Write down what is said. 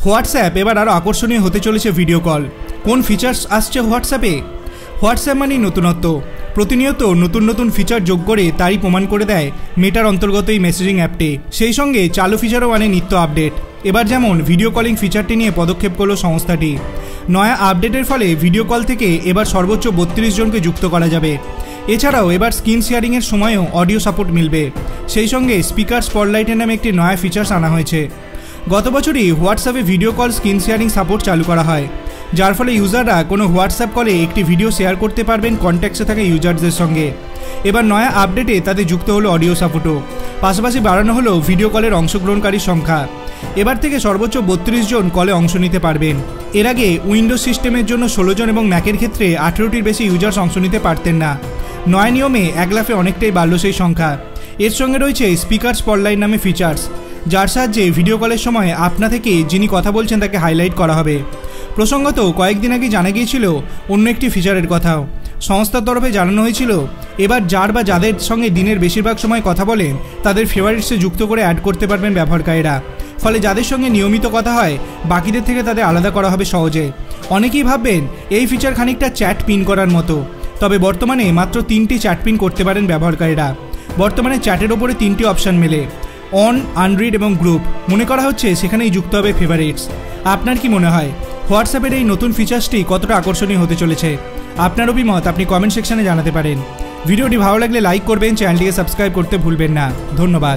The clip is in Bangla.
হোয়াটসঅ্যাপ এবার আরও আকর্ষণীয় হতে চলেছে ভিডিও কল। কোন ফিচার্স আসছে হোয়াটসঅ্যাপে? হোয়াটসঅ্যাপ মানেই নতুনত্ব। প্রতিনিয়ত নতুন নতুন ফিচার যোগ করে তারই প্রমাণ করে দেয় মেটার অন্তর্গত এই মেসেজিং অ্যাপটি। সেই সঙ্গে চালু ফিচারও আনে নিত্য আপডেট। এবার যেমন ভিডিও কলিং ফিচারটি নিয়ে পদক্ষেপ করল সংস্থাটি। নয়া আপডেটের ফলে ভিডিও কল থেকে এবার সর্বোচ্চ 32 জনকে যুক্ত করা যাবে। এছাড়াও এবার স্ক্রিন শেয়ারিংয়ের সময়ও অডিও সাপোর্ট মিলবে। সেই সঙ্গে স্পিকার স্পটলাইটের নামে একটি নয়া ফিচার্স আনা হয়েছে। গত বছরই হোয়াটসঅ্যাপে video call screen sharing support চালু করা হয়, যার ফলে ইউজাররা কোনো হোয়াটসঅ্যাপ কলে একটি ভিডিও শেয়ার করতে পারবেন কন্ট্যাক্টসে থাকা ইউজারদের সঙ্গে। এবার নয়া আপডেটে তাতে যুক্ত হলো অডিও সাপোর্টও। পাশাপাশি বাড়ানো হলো ভিডিও কলের অংশগ্রহণকারীর সংখ্যা। এবার থেকে সর্বোচ্চ 32 জন কলে অংশ নিতে পারবেন। এর আগে উইন্ডোজ সিস্টেমের জন্য 16 জন এবং ম্যাকের ক্ষেত্রে 18টির বেশি ইউজার্স অংশ নিতে পারতেন না। নয়া নিয়মে এক লাফে অনেকটাই বাড়ল সেই সংখ্যা। এর সঙ্গে রয়েছে স্পিকার স্পটলাইট নামে ফিচার্স, যার সাহায্যে ভিডিও কলের সময় আপনা থেকে যিনি কথা বলছেন তাকে হাইলাইট করা হবে। প্রসঙ্গত কয়েকদিন আগে জানা গিয়েছিল অন্য একটি ফিচারের কথাও। সংস্থার তরফে জানানো হয়েছিল এবার যার বা যাদের সঙ্গে দিনের বেশিরভাগ সময় কথা বলেন তাদের ফেভারিটসে যুক্ত করে অ্যাড করতে পারবেন ব্যবহারকারীরা। ফলে যাদের সঙ্গে নিয়মিত কথা হয় বাকিদের থেকে তাদের আলাদা করা হবে সহজে। অনেকেই ভাববেন এই ফিচার খানিকটা চ্যাট পিন করার মতো, তবে বর্তমানে মাত্র 3টি চ্যাট পিন করতে পারেন ব্যবহারকারীরা। বর্তমানে চ্যাটের ওপরে 3টি অপশান মেলে, অন, আনরিড এবং গ্রুপ। মনে করা হচ্ছে সেখানেই যুক্ত হবে ফেভারিটস। আপনার কি মনে হয় হোয়াটসঅ্যাপের এই নতুন ফিচার্সটি কতটা আকর্ষণীয় হতে চলেছে? আপনার অভিমত আপনি কমেন্ট সেকশনে জানাতে পারেন। ভিডিওটি ভালো লাগলে লাইক করবেন, চ্যানেলটিকে সাবস্ক্রাইব করতে ভুলবেন না। ধন্যবাদ।